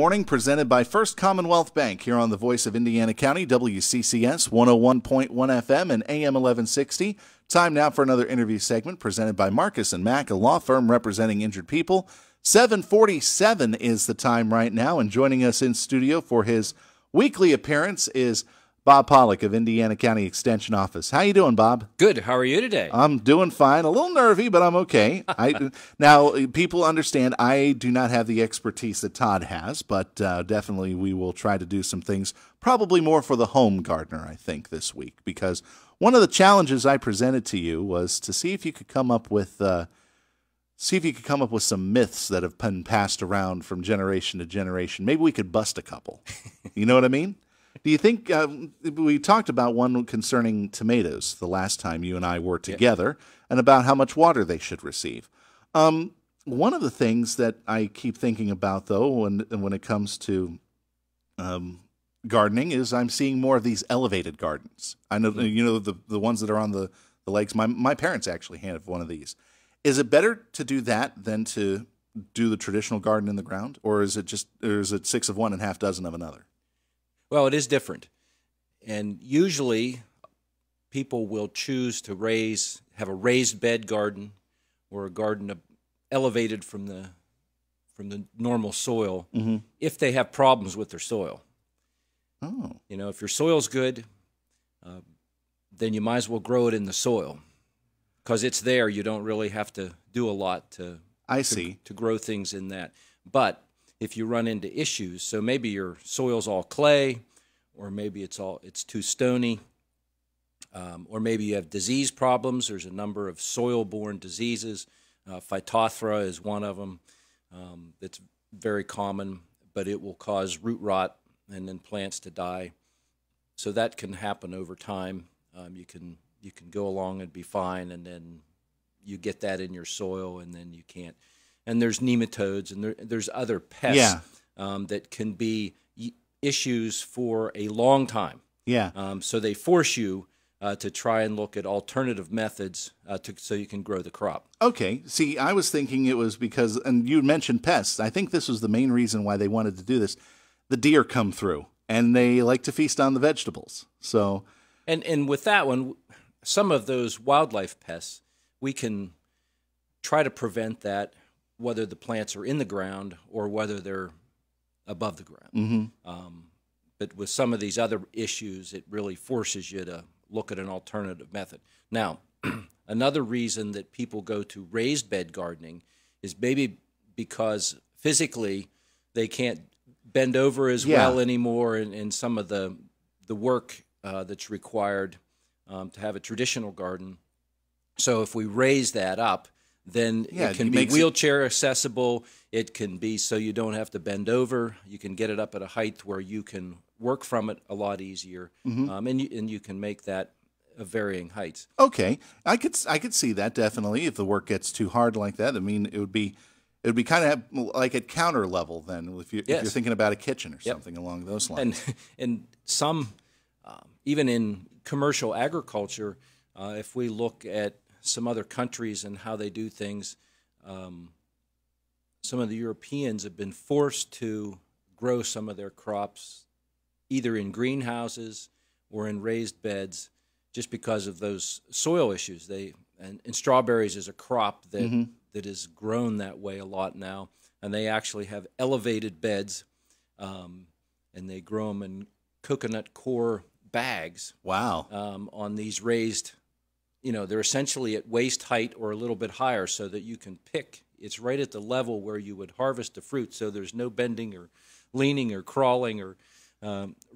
morning presented by First Commonwealth Bank here on the Voice of Indiana County, WCCS 101.1 FM and AM 1160. Time now for another interview segment presented by Marcus & Mack, a law firm representing injured people. 7:47 is the time right now, and joining us in studio for his weekly appearance is Bob Pollock of Indiana County Extension Office. How you doing, Bob? Good. How are you today? I'm doing fine. A little nervy, but I'm okay. Now, people understand I do not have the expertise that Todd has, but definitely we will try to do some things, probably more for the home gardener, I think, this week, because one of the challenges I presented to you was to see if you could come up with some myths that have been passed around from generation to generation. Maybe we could bust a couple. You know what I mean? Do you think we talked about one concerning tomatoes the last time you and I were together, and about how much water they should receive? One of the things that I keep thinking about, though, when it comes to gardening, is I'm seeing more of these elevated gardens. I know the ones that are on the lakes. My parents actually had one of these. Is it better to do that than to do the traditional garden in the ground, or is it 6 of one and half dozen of another? Well, it is different, and usually people will choose to have a raised bed garden or a garden elevated from the normal soil if they have problems with their soil. Oh, if your soil's good, then you might as well grow it in the soil because it's there. You don't really have to do a lot to grow things in that, but if you run into issues, so maybe your soil's all clay, or maybe it's too stony, or maybe you have disease problems. There's a number of soil-borne diseases. Phytophthora is one of them. It's very common, but it will cause root rot and then plants to die. So that can happen over time. You can go along and be fine, and then you get that in your soil, and then you can't. And there's nematodes, and there's other pests that can be issues for a long time. Yeah. So they force you to try and look at alternative methods so you can grow the crop. Okay. See, I was thinking it was because, and you mentioned pests. I think this was the main reason why they wanted to do this. The deer come through, and they like to feast on the vegetables. So, and with that one, some of those wildlife pests, we can try to prevent that, whether the plants are in the ground or whether they're above the ground. But with some of these other issues, it really forces you to look at an alternative method. Now, another reason that people go to raised bed gardening is maybe because physically they can't bend over as well anymore, and some of the work that's required to have a traditional garden. So if we raise that up, then it can be wheelchair accessible. It can be so you don't have to bend over. You can get it up at a height where you can work from it a lot easier, and you can make that of varying heights. Okay, I could see that definitely. If the work gets too hard like that, I mean, it would be kind of like at counter level then, if you're thinking about a kitchen or something along those lines. And some even in commercial agriculture, if we look at some other countries and how they do things, some of the Europeans have been forced to grow some of their crops either in greenhouses or in raised beds just because of those soil issues. And strawberries is a crop that is grown that way a lot now, and they actually have elevated beds, and they grow them in coconut core bags. Wow. On these raised, they're essentially at waist height or a little bit higher so that you can pick. It's right at the level where you would harvest the fruit, so there's no bending or leaning or crawling or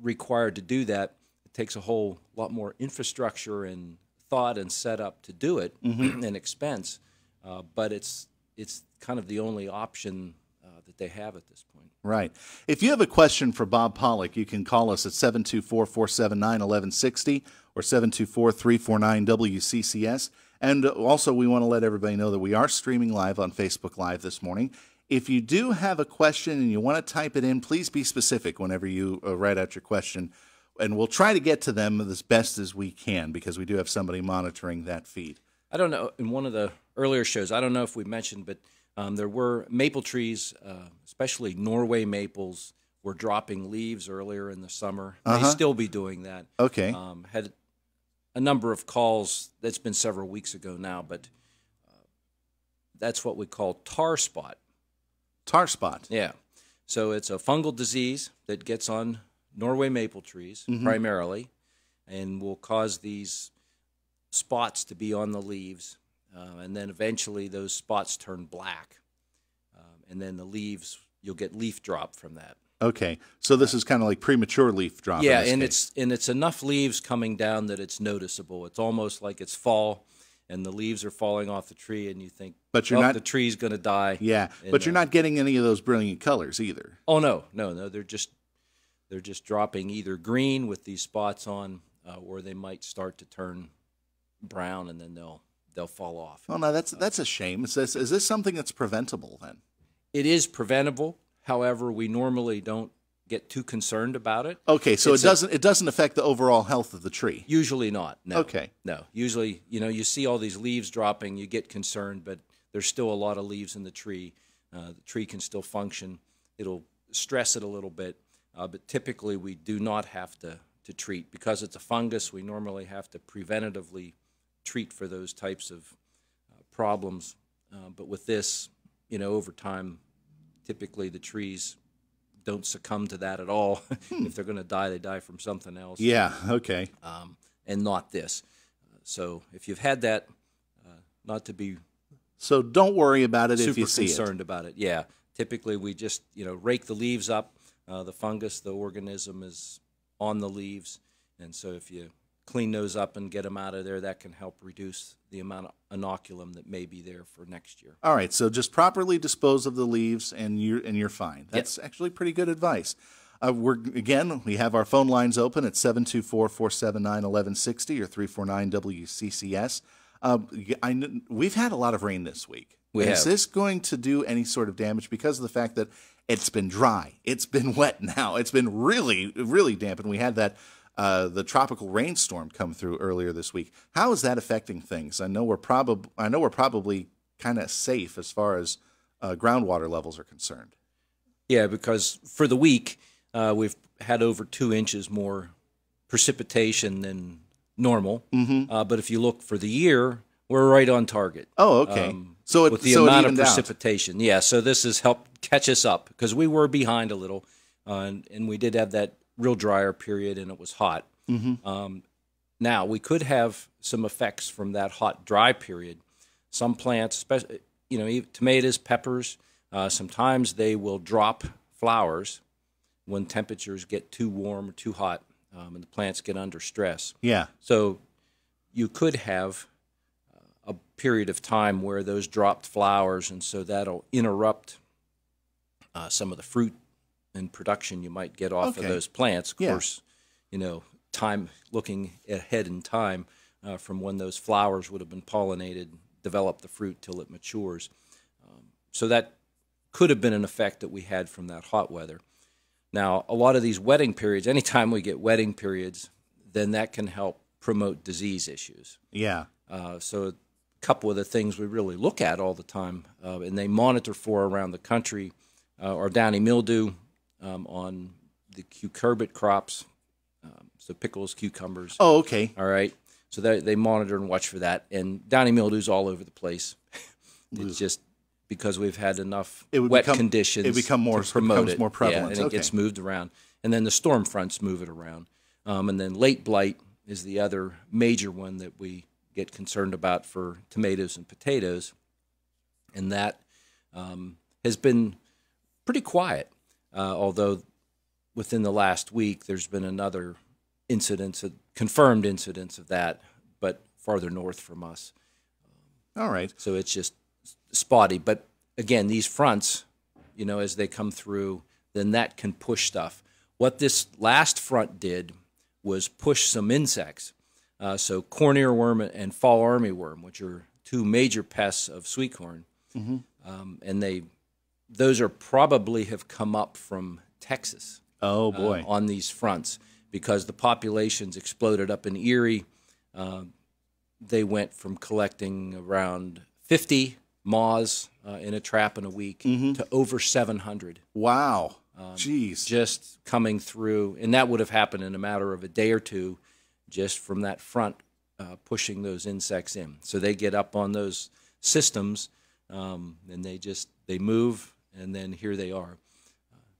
required to do that. It takes a whole lot more infrastructure and thought and setup to do it and expense, but it's kind of the only option that they have at this point. Right. If you have a question for Bob Pollock, you can call us at 724-479-1160 or 724-349-WCCS. And also, we want to let everybody know that we are streaming live on Facebook Live this morning. If you do have a question and you want to type it in, please be specific whenever you write out your question, and we'll try to get to them as best as we can because we do have somebody monitoring that feed. I don't know, in one of the earlier shows, I don't know if we mentioned, but There were maple trees, especially Norway maples, were dropping leaves earlier in the summer. They still be doing that. Okay. Had a number of calls. That's been several weeks ago now, but that's what we call tar spot. Tar spot. Yeah. So it's a fungal disease that gets on Norway maple trees primarily, and will cause these spots to be on the leaves, and then eventually those spots turn black, and then the leaves, you'll get leaf drop from that. Okay, so this is kind of like premature leaf drop. Yeah, in and this case. it's enough leaves coming down that it's noticeable. It's almost like it's fall, and the leaves are falling off the tree, and you think, but you're not, the tree's going to die. Yeah, but you're not getting any of those brilliant colors either. Oh no, they're just dropping either green with these spots on, or they might start to turn brown, and then they'll fall off. Oh no, that's a shame. Is this something that's preventable then? It is preventable. However, we normally don't get too concerned about it. Okay, so it doesn't affect the overall health of the tree. Usually not. No. Okay. No. Usually, you see all these leaves dropping, you get concerned, but there's still a lot of leaves in the tree. The tree can still function. It'll stress it a little bit, but typically we do not have to treat. Because it's a fungus, we normally have to preventatively treat for those types of problems. But with this, over time, typically the trees don't succumb to that at all. If they're going to die, they die from something else. Yeah, okay. And not this. So if you've had that, not to be so don't worry about it if you see it. Super concerned about it. Yeah. Typically we just, rake the leaves up. The fungus, the organism is on the leaves. And so if you clean those up and get them out of there, that can help reduce the amount of inoculum that may be there for next year. All right, so just properly dispose of the leaves, and you're fine. That's actually pretty good advice. We have our phone lines open at 724-479-1160 or 349-WCCS. We've had a lot of rain this week. Is this going to do any sort of damage because of the fact that it's been dry? It's been wet now. It's been really, really damp, and we had that the tropical rainstorm come through earlier this week. How is that affecting things? I know we're probably kind of safe as far as groundwater levels are concerned. Yeah, because for the week we've had over 2 inches more precipitation than normal. But if you look for the year, we're right on target. Oh, okay. With the amount of precipitation, yeah. So this has helped catch us up because we were behind a little, and we did have that real drier period, and it was hot. Now, we could have some effects from that hot, dry period. Some plants, especially, tomatoes, peppers, sometimes they will drop flowers when temperatures get too warm or too hot, and the plants get under stress. Yeah. So you could have a period of time where those dropped flowers, and so that'll interrupt some of the fruit and production you might get off of those plants. Of course, time looking ahead in time from when those flowers would have been pollinated, develop the fruit till it matures. So that could have been an effect that we had from that hot weather. Now, a lot of these wetting periods, anytime we get wetting periods, then that can help promote disease issues. Yeah. So a couple of the things we really look at all the time, and they monitor for around the country, are downy mildew, on the cucurbit crops, so pickles, cucumbers. Oh, okay. All right. So they monitor and watch for that. And downy mildew's all over the place. It's just because we've had enough conditions. It becomes more prevalent. Yeah, and it gets moved around. And then the storm fronts move it around. And then late blight is the other major one that we get concerned about for tomatoes and potatoes. And that has been pretty quiet. Although within the last week there's been another confirmed incidence of that, but farther north from us. All right. So it's just spotty. But again, these fronts, as they come through, then that can push stuff. What this last front did was push some insects. So corn earworm and fall armyworm, which are 2 major pests of sweet corn. And those are probably have come up from Texas. Oh, boy. On these fronts, because the populations exploded up in Erie. They went from collecting around 50 moths in a trap in a week to over 700. Wow. Jeez. Just coming through. And that would have happened in a matter of a day or two just from that front pushing those insects in. So they get up on those systems and they move, and then here they are.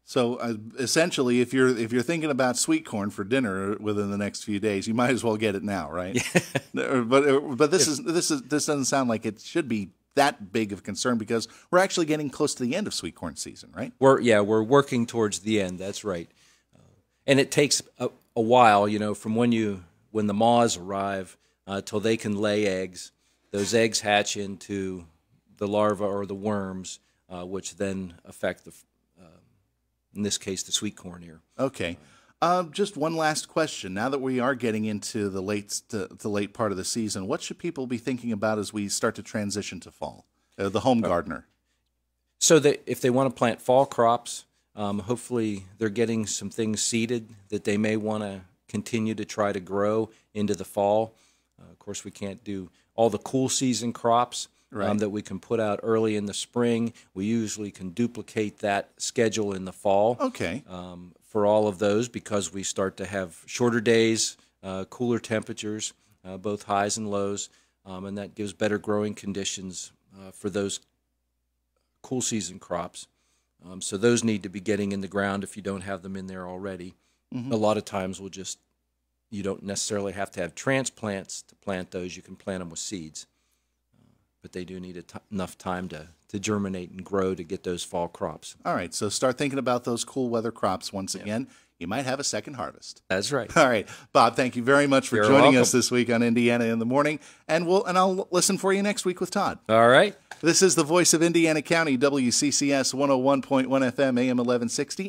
So essentially, if you're thinking about sweet corn for dinner within the next few days, you might as well get it now, right? Yeah. But this doesn't sound like it should be that big of concern, because we're actually getting close to the end of sweet corn season, right? We're working towards the end. That's right, and it takes a while, from when the moths arrive till they can lay eggs. Those eggs hatch into the larvae or the worms, which then affect in this case, the sweet corn ear. Okay. Just one last question. Now that we are getting into the late part of the season, what should people be thinking about as we start to transition to fall? The home gardener. So that if they want to plant fall crops, hopefully they're getting some things seeded that they may want to continue to try to grow into the fall. Of course, we can't do all the cool season crops. Right. That we can put out early in the spring. We usually can duplicate that schedule in the fall. Okay. For all of those, because we start to have shorter days, cooler temperatures, both highs and lows, and that gives better growing conditions for those cool season crops. So those need to be getting in the ground if you don't have them in there already. Mm-hmm. A lot of times you don't necessarily have to have transplants to plant those. You can plant them with seeds. But they do need enough time to germinate and grow to get those fall crops. All right, so start thinking about those cool weather crops once again. You might have a second harvest. That's right. All right, Bob, thank you very much for joining us this week on Indiana in the Morning, and I'll listen for you next week with Todd. All right. This is the voice of Indiana County, WCCS 101.1 FM, AM 1160.